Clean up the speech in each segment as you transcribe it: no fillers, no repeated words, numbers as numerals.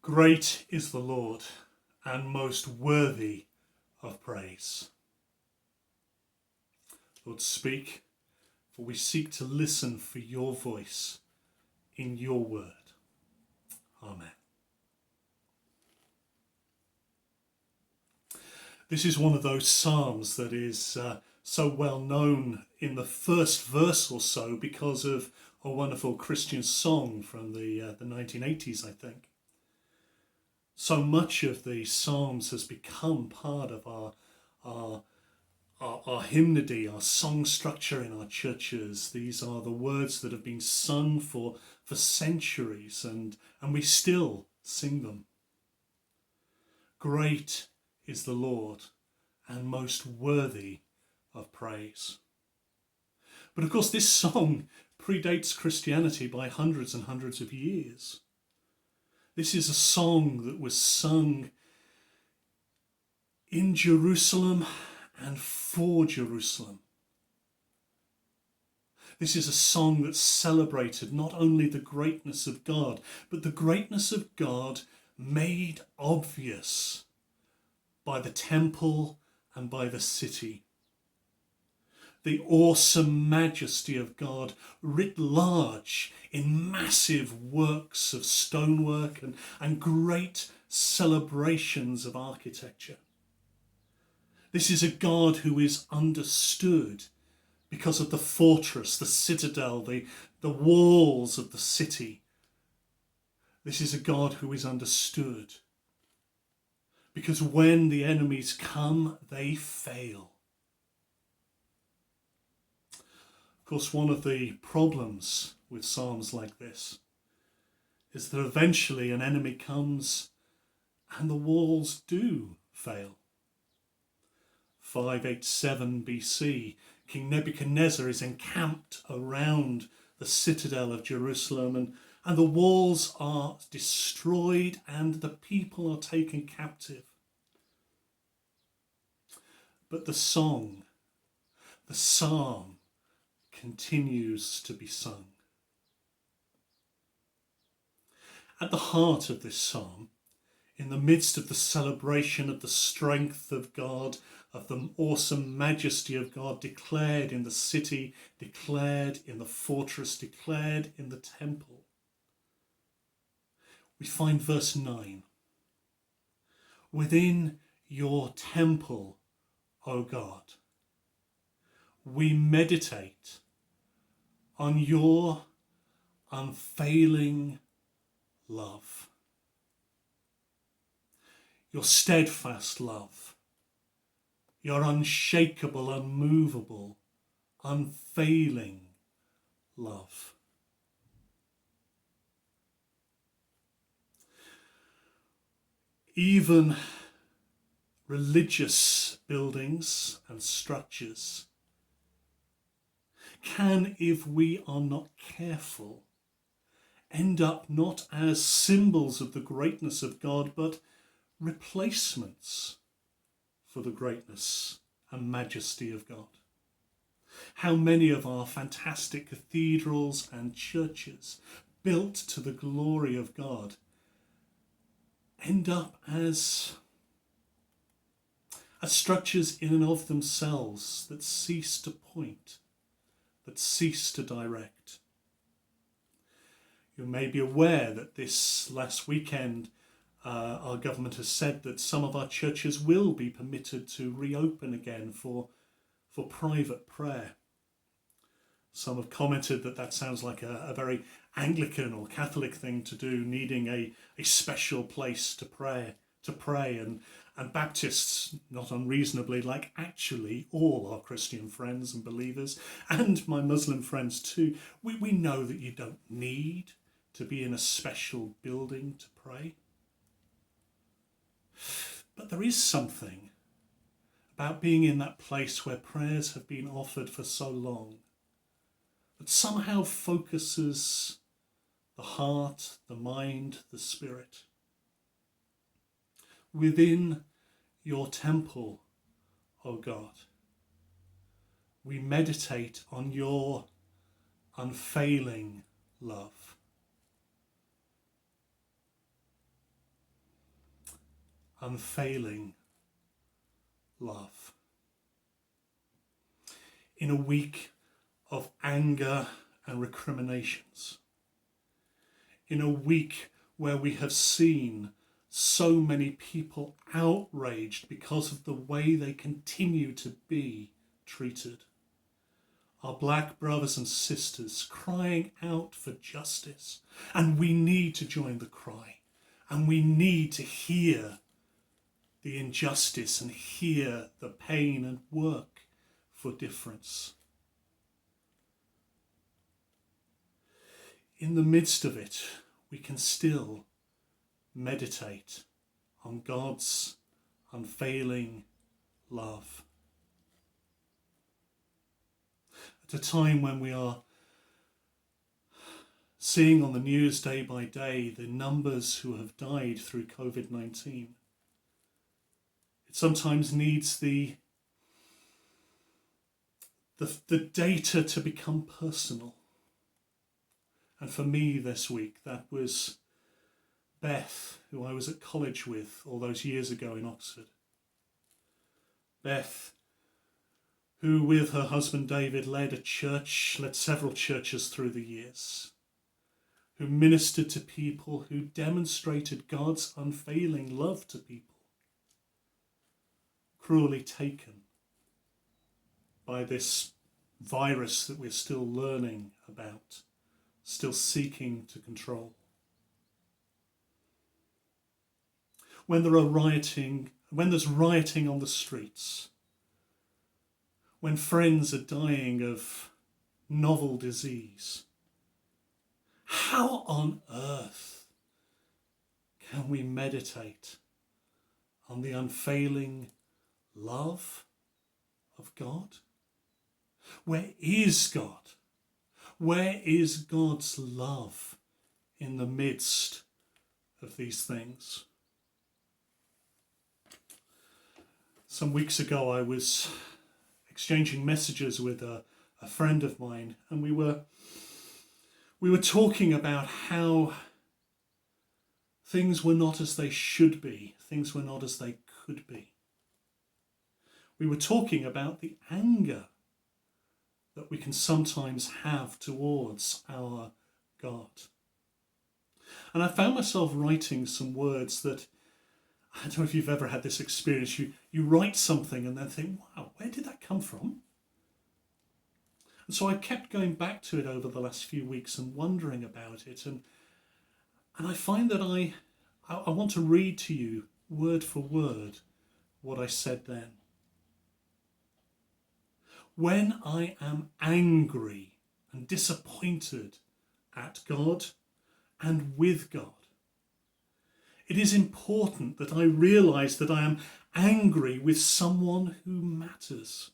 Great is the Lord, and most worthy of praise. Lord, speak, for we seek to listen for your voice in your word. Amen. This is one of those psalms that is so well known in the first verse or so because of a wonderful Christian song from the 1980s, I think. So much of the psalms has become part of our hymnody, our song structure in our churches. These are the words that have been sung for centuries, and we still sing them. Great is the Lord, and most worthy of praise. But of course, this song predates Christianity by hundreds and hundreds of years. This is a song that was sung in Jerusalem and for Jerusalem. This is a song that celebrated not only the greatness of God, but the greatness of God made obvious by the temple and by the city. The awesome majesty of God writ large in massive works of stonework and great celebrations of architecture. This is a God who is understood because of the fortress, the citadel, the walls of the city. This is a God who is understood because when the enemies come, they fail. Of course, one of the problems with psalms like this is that eventually an enemy comes and the walls do fail. 587 BC, King Nebuchadnezzar is encamped around the citadel of Jerusalem, and the walls are destroyed and the people are taken captive. But the psalm, continues to be sung. At the heart of this psalm, in the midst of the celebration of the strength of God, of the awesome majesty of God declared in the city, declared in the fortress, declared in the temple, we find verse 9. Within your temple, O God, we meditate on your unfailing love, your steadfast love, your unshakable, unmovable, unfailing love. Even religious buildings and structures can, if we are not careful, end up not as symbols of the greatness of God, but replacements for the greatness and majesty of God. How many of our fantastic cathedrals and churches built to the glory of God end up as structures in and of themselves that cease to point, that cease to direct. You may be aware that this last weekend our government has said that some of our churches will be permitted to reopen again for private prayer. Some have commented that sounds like a very Anglican or Catholic thing to do, needing a special place to pray, and Baptists, not unreasonably, like actually all our Christian friends and believers, and my Muslim friends too, we know that you don't need to be in a special building to pray. But there is something about being in that place where prayers have been offered for so long that somehow focuses the heart, the mind, the spirit. Within your temple, O God, we meditate on your unfailing love. unfailing love. In a week of anger and recriminations, in a week where we have seen so many people outraged because of the way they continue to be treated, our black brothers and sisters crying out for justice, and we need to join the cry, and we need to hear the injustice and hear the pain and work for difference. In the midst of it, we can still meditate on God's unfailing love. At a time when we are seeing on the news day by day the numbers who have died through COVID-19, it sometimes needs the data to become personal. And for me this week, that was Beth, who I was at college with all those years ago in Oxford. Beth, who with her husband David led several churches through the years, who ministered to people, who demonstrated God's unfailing love to people, cruelly taken by this virus that we're still learning about, still seeking to control. When there's rioting on the streets, when friends are dying of novel disease, how on earth can we meditate on the unfailing love of God? Where is God? Where is God's love in the midst of these things? Some weeks ago I was exchanging messages with a friend of mine, and we were talking about how things were not as they should be, things were not as they could be. We were talking about the anger that we can sometimes have towards our God. And I found myself writing some words that, I don't know if you've ever had this experience, you write something and then think, wow, where did that come from? And so I kept going back to it over the last few weeks and wondering about it. And I find that I want to read to you word for word what I said then. When I am angry and disappointed at God and with God, it is important that I realize that I am angry with someone who matters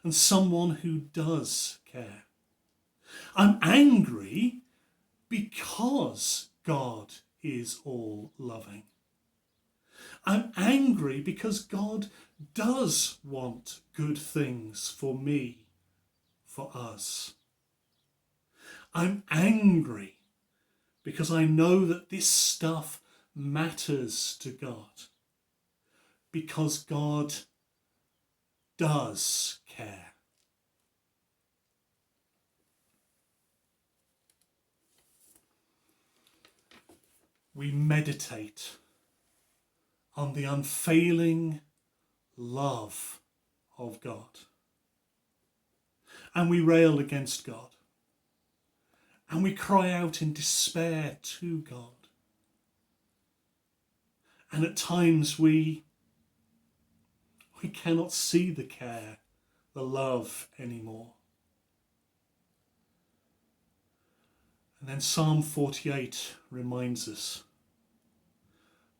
and someone who does care. I'm angry because God is all loving. I'm angry because God does want good things for me, for us. I'm angry because I know that this stuff matters to God, because God does care. We meditate on the unfailing love of God, and we rail against God, and we cry out in despair to God. And at times we cannot see the care, the love anymore. And then Psalm 48 reminds us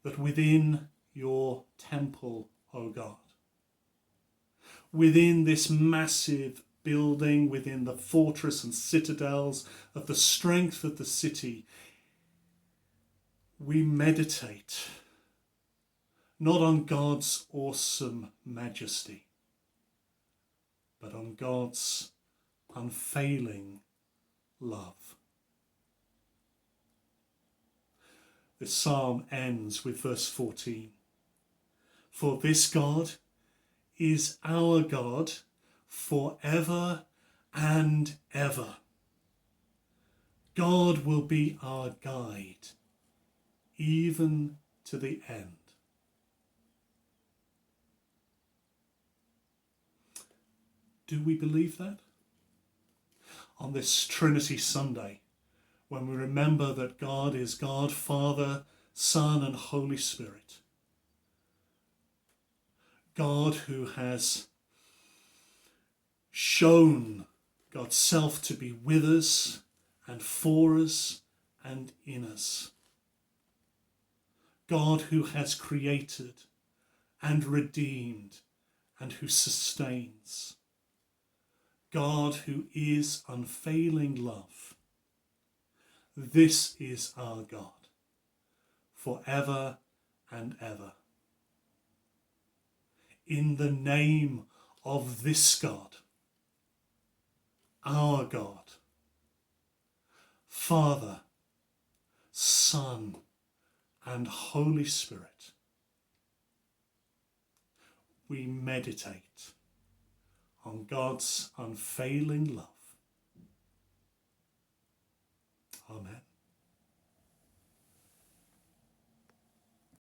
that within your temple, O God, within this massive building, within the fortress and citadels of the strength of the city, we meditate not on God's awesome majesty, but on God's unfailing love. This psalm ends with verse 14. For this God is our God forever and ever. God will be our guide, even to the end. Do we believe that? On this Trinity Sunday, when we remember that God is God, Father, Son, and Holy Spirit. God who has shown God's self to be with us and for us and in us. God who has created and redeemed and who sustains. God who is unfailing love. This is our God, forever and ever. In the name of this God, our God, Father, Son, and Holy Spirit, we meditate on God's unfailing love. Amen.